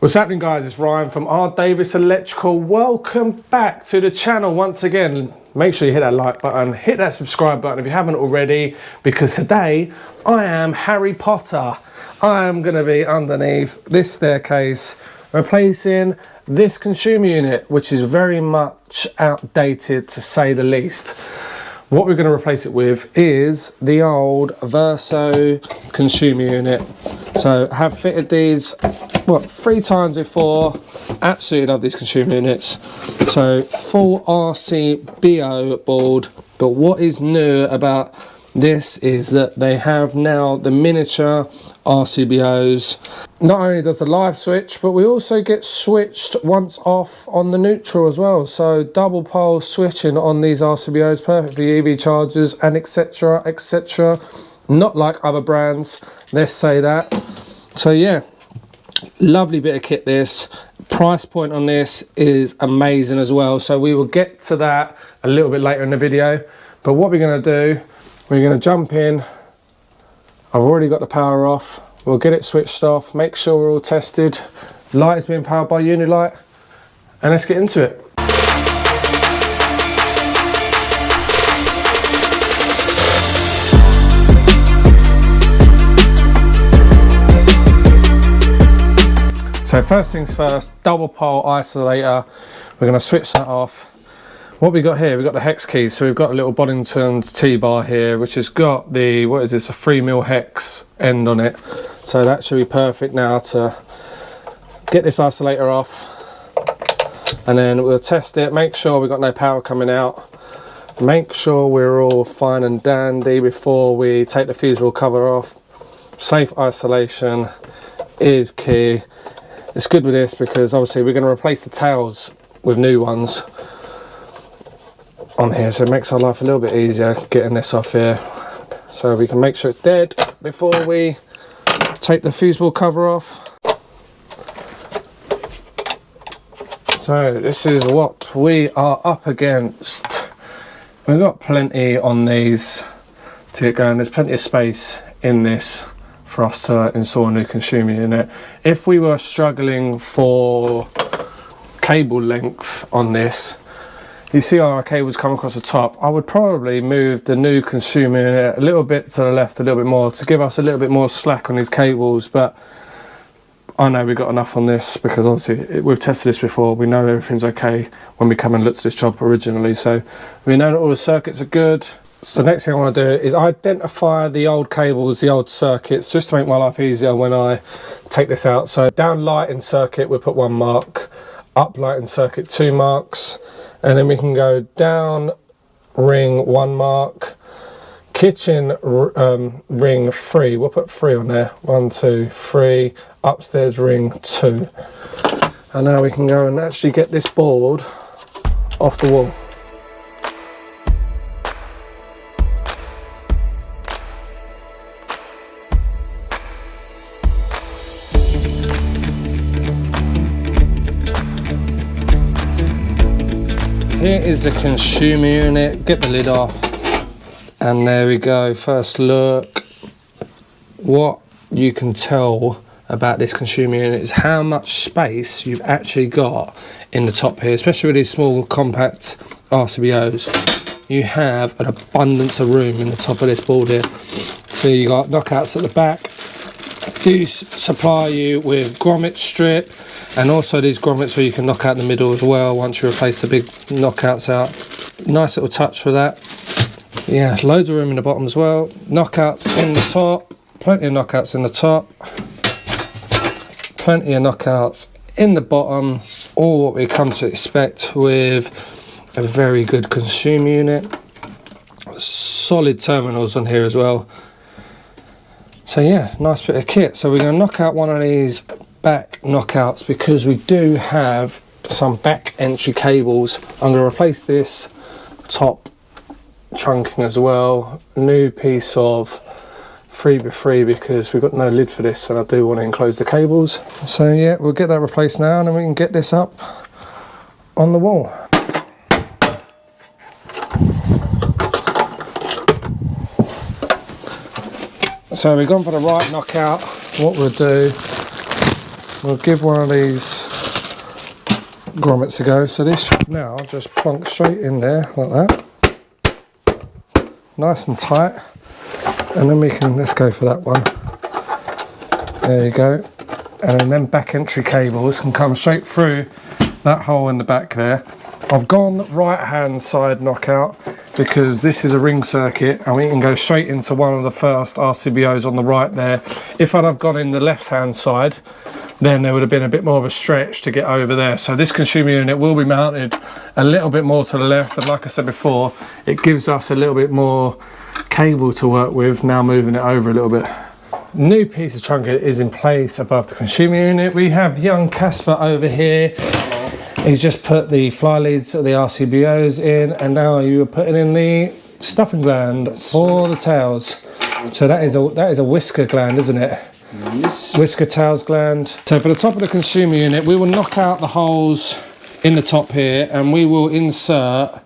What's happening, guys? It's Ryan from R. Davis Electrical. Welcome back to the channel once again. Make sure you hit that like button, hit that subscribe button if you haven't already, because today I am Harry Potter. I am going to be underneath this staircase replacing this consumer unit, which is very much outdated to say the least. What we're going to replace it with is the old Verso consumer unit. So I have fitted these, what, 3 times before. Absolutely love these consumer units. So full RCBO board, but what is new about this is that they have now the miniature RCBOs. Not only does the live switch, but we also get switched once off on the neutral as well. So double pole switching on these RCBOs, perfect for EV chargers and etc, etc. Not like other brands, let's say that. So yeah, lovely bit of kit this. Price point on this is amazing as well. So we will get to that a little bit later in the video. But what we're going to do, we're going to jump in. I've already got the power off. We'll get it switched off, make sure we're all tested. Light is being powered by Unilight, and let's get into it. So first things first, double pole isolator. We're going to switch that off. What we got here, we've got the hex keys. So we've got a little Boddington's T-bar here, which has got the, what is this, a 3mm hex end on it. So that should be perfect now to get this isolator off. And then we'll test it, make sure we've got no power coming out. Make sure we're all fine and dandy before we take the fusible cover off. Safe isolation is key. It's good with this because obviously we're going to replace the tails with new ones on here, so it makes our life a little bit easier getting this off here, so we can make sure it's dead before we take the fusible cover off. So this is what we are up against. We've got plenty on these to get going. There's plenty of space in this for us to install a new consumer unit. If we were struggling for cable length on this, you see our cables come across the top, I would probably move the new consumer unit a little bit to the left, a little bit more, to give us a little bit more slack on these cables. But I know we've got enough on this because obviously we've tested this before. We know everything's okay when we come and look at this job originally. So we know that all the circuits are good. So the next thing I want to do is identify the old cables, the old circuits, just to make my life easier when I take this out. So down lighting circuit, we'll put 1 mark, up lighting circuit 2 marks, and then we can go down ring 1 mark, kitchen ring 3, we'll put 3 on there, 1, 2, 3, upstairs ring 2. And now we can go and actually get this board off the wall. Here is the consumer unit, get the lid off, and there we go, first look. What you can tell about this consumer unit is how much space you've actually got in the top here, especially with these small compact RCBOs. You have an abundance of room in the top of this board here. So you got knockouts at the back. Do supply you with grommet strip, and also these grommets where you can knock out the middle as well once you replace the big knockouts out. Nice little touch for that. Yeah, loads of room in the bottom as well. Knockouts in the top, plenty of knockouts in the top, plenty of knockouts in the bottom. All what we come to expect with a very good consumer unit. Solid terminals on here as well. So yeah, nice bit of kit. So we're going to knock out one of these back knockouts because we do have some back entry cables. I'm going to replace this top trunking as well. New piece of 3x3 because we've got no lid for this and I do want to enclose the cables. So yeah, we'll get that replaced now and then we can get this up on the wall. So we've gone for the right knockout. What we'll do we'll give one of these grommets a go. So this should now just plonk straight in there like that, nice and tight, and then we can, let's go for that one. There you go. And then them back entry cables can come straight through that hole in the back there. I've gone right hand side knockout because this is a ring circuit and we can go straight into one of the first RCBOs on the right there. If I'd have gone in the left hand side, then there would have been a bit more of a stretch to get over there. So this consumer unit will be mounted a little bit more to the left, and like I said before, it gives us a little bit more cable to work with, now moving it over a little bit. New piece of trunking is in place above the consumer unit. We have young Casper over here. He's just put the fly leads of the RCBOs in, and now you are putting in the stuffing gland for the tails. So that is a whisker gland, isn't it? Yes. Whisker tails gland. So for the top of the consumer unit, we will knock out the holes in the top here, and we will insert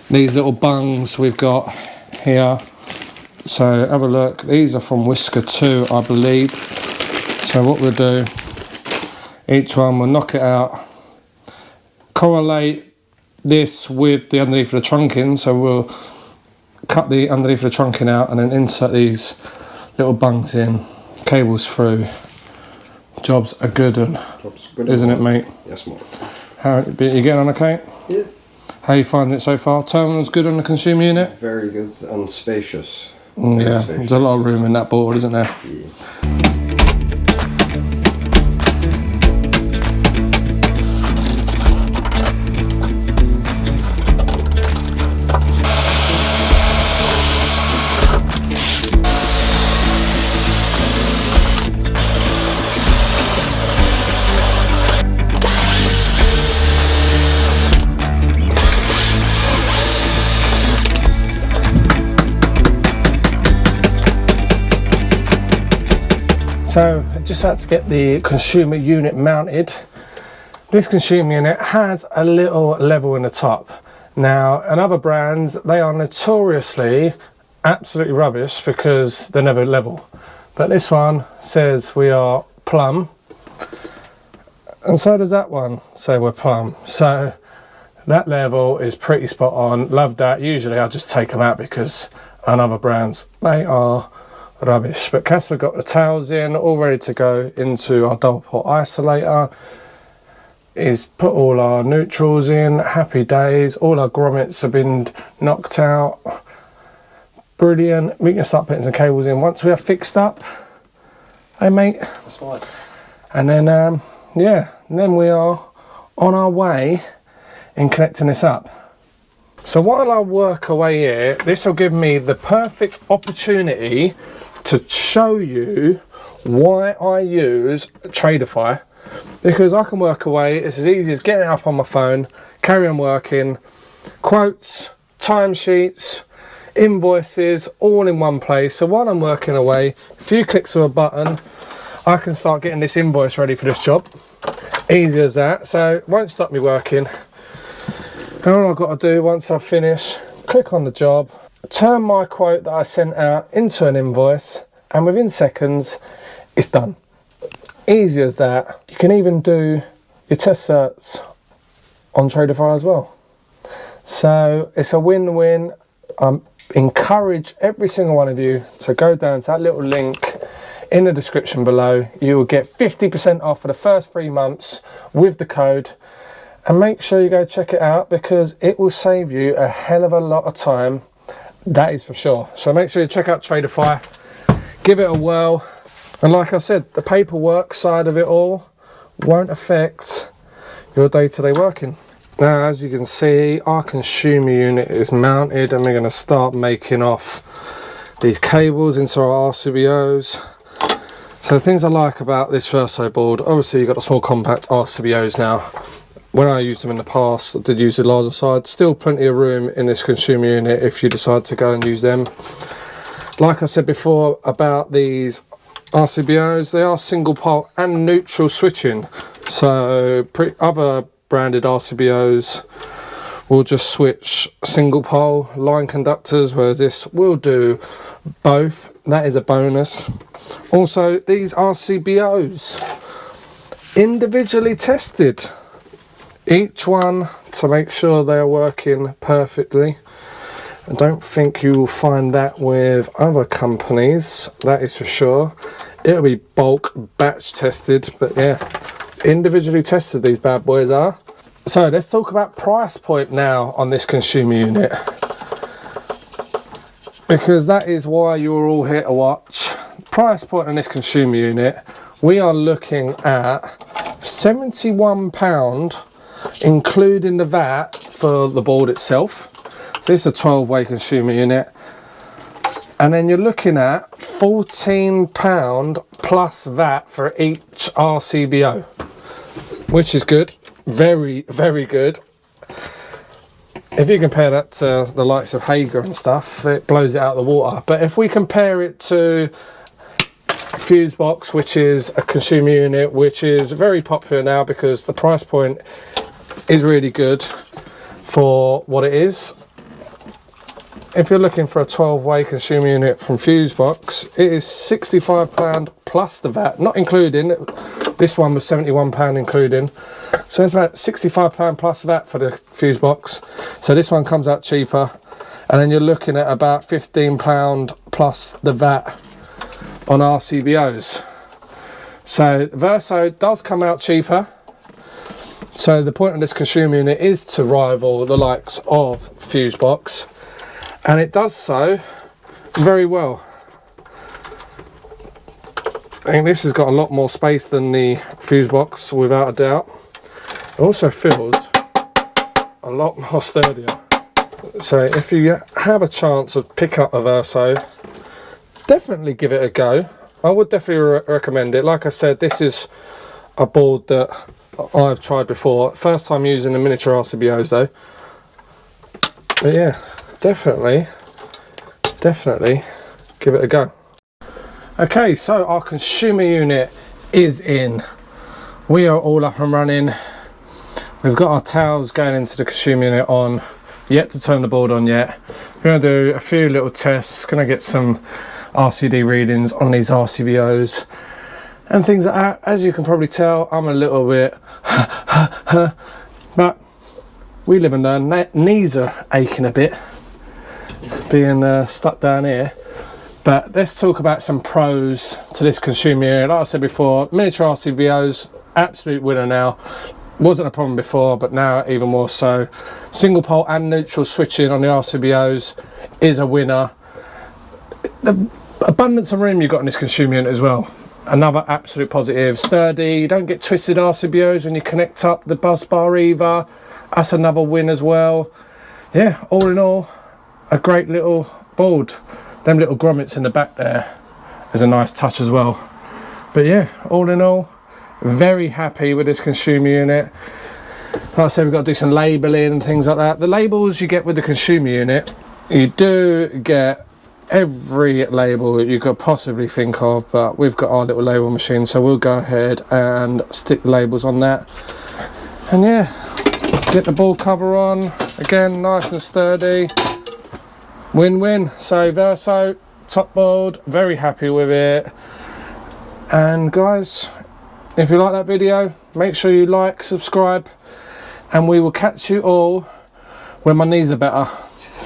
these little bungs we've got here. So have a look, these are from Whisker 2, I believe. So what we'll do, each one we'll knock it out, correlate this with the underneath of the trunking, so we'll cut the underneath of the trunking out and then insert these little bungs in, cables through. Job's a good one, isn't it, mate? Yes, mate. How you getting on okay? Yeah. How you finding it so far? Terminal's good on the consumer unit? Very good and spacious. Yeah, there's a lot of room in that board, isn't there? Yeah. So just about to get the consumer unit mounted. This consumer unit has a little level in the top. Now, in other brands, they are notoriously absolutely rubbish because they're never level. But this one says we are plumb, and so does that one say we're plumb. So that level is pretty spot on. Love that. Usually I just take them out because on other brands they are rubbish. But Casper got the tails in, all ready to go into our double port isolator. He's put all our neutrals in, happy days. All our grommets have been knocked out. Brilliant. We can start putting some cables in once we are fixed up. Hey mate. That's fine. And then yeah, and then we are on our way in connecting this up. So while I work away here, this will give me the perfect opportunity to show you why I use Tradeify, because I can work away. It's as easy as getting it up on my phone, carry on working, quotes, timesheets, invoices, all in one place. So while I'm working away, a few clicks of a button, I can start getting this invoice ready for this job. Easy as that. So it won't stop me working. And all I've got to do once I finish, click on the job, turn my quote that I sent out into an invoice, and within seconds it's done. Easy as that. You can even do your test certs on Tradeify as well. So it's a win-win. I encourage every single one of you to go down to that little link in the description below. You will get 50% off for the first 3 months with the code. And make sure you go check it out because it will save you a hell of a lot of time. That is for sure. So make sure you check out Tradeify. Give it a whirl. And like I said, the paperwork side of it all won't affect your day-to-day working. Now, as you can see, our consumer unit is mounted and we're going to start making off these cables into our RCBOs. So the things I like about this Verso board, obviously you've got the small compact RCBOs now. When I used them in the past, I did use the larger side. Still plenty of room in this consumer unit if you decide to go and use them. Like I said before about these RCBOs, they are single pole and neutral switching. So other branded RCBOs will just switch single pole line conductors, whereas this will do both. That is a bonus. Also, these RCBOs individually tested, each one to make sure they are working perfectly. I don't think you will find that with other companies, that is for sure. It'll be bulk batch tested, but yeah, individually tested these bad boys are. So let's talk about price point now on this consumer unit, because that is why you're all here to watch. Price point on this consumer unit, we are looking at £71 including the VAT for the board itself. So this is a 12-way consumer unit, and then you're looking at £14 plus VAT for each RCBO, which is good, very, very good. If you compare that to the likes of Hager and stuff, it blows it out of the water. But if we compare it to Fuse Box, which is a consumer unit which is very popular now because the price point is really good for what it is. If you're looking for a 12-way consumer unit from Fuse Box, it is £65 plus the VAT, not including. This one was £71 including. So it's about £65 plus VAT for the Fuse Box. So this one comes out cheaper. And then you're looking at about £15 plus the VAT on RCBOs. So Verso does come out cheaper. So the point of this consumer unit is to rival the likes of Fuse Box. And it does so very well. I think this has got a lot more space than the Fuse Box, without a doubt. It also feels a lot more sturdier. So if you have a chance of picking up a Verso, definitely give it a go. I would definitely recommend it. Like I said, this is a board that I've tried before. First time using the miniature RCBOs though. But yeah, definitely give it a go. Okay, so our consumer unit is in. We are all up and running. We've got our towels going into the consumer unit on. Yet to turn the board on yet. We're going to do a few little tests. Going to get some RCD readings on these RCBOs and things like that. As you can probably tell, I'm a little bit but we live and learn. Knees are aching a bit being stuck down here. But let's talk about some pros to this consumer unit. Like I said before, miniature RCBOs, absolute winner now. Wasn't a problem before, but now even more so. Single pole and neutral switching on the RCBOs is a winner. The abundance of room you've got in this consumer unit as well, another absolute positive. Sturdy, you don't get twisted RCBOs when you connect up the bus bar either. That's another win as well. Yeah, all in all, a great little board. Them little grommets in the back there is a nice touch as well. But yeah, all in all, very happy with this consumer unit. Like I said, we've got to do some labelling and things like that. The labels you get with the consumer unit, you do get every label you could possibly think of, but we've got our little label machine, so we'll go ahead and stick the labels on that. And yeah, get the ball cover on, again, nice and sturdy. Win-win. So Verso, top board, very happy with it. And guys, if you like that video, make sure you like, subscribe, and we will catch you all when my knees are better.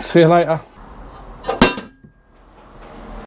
See you later.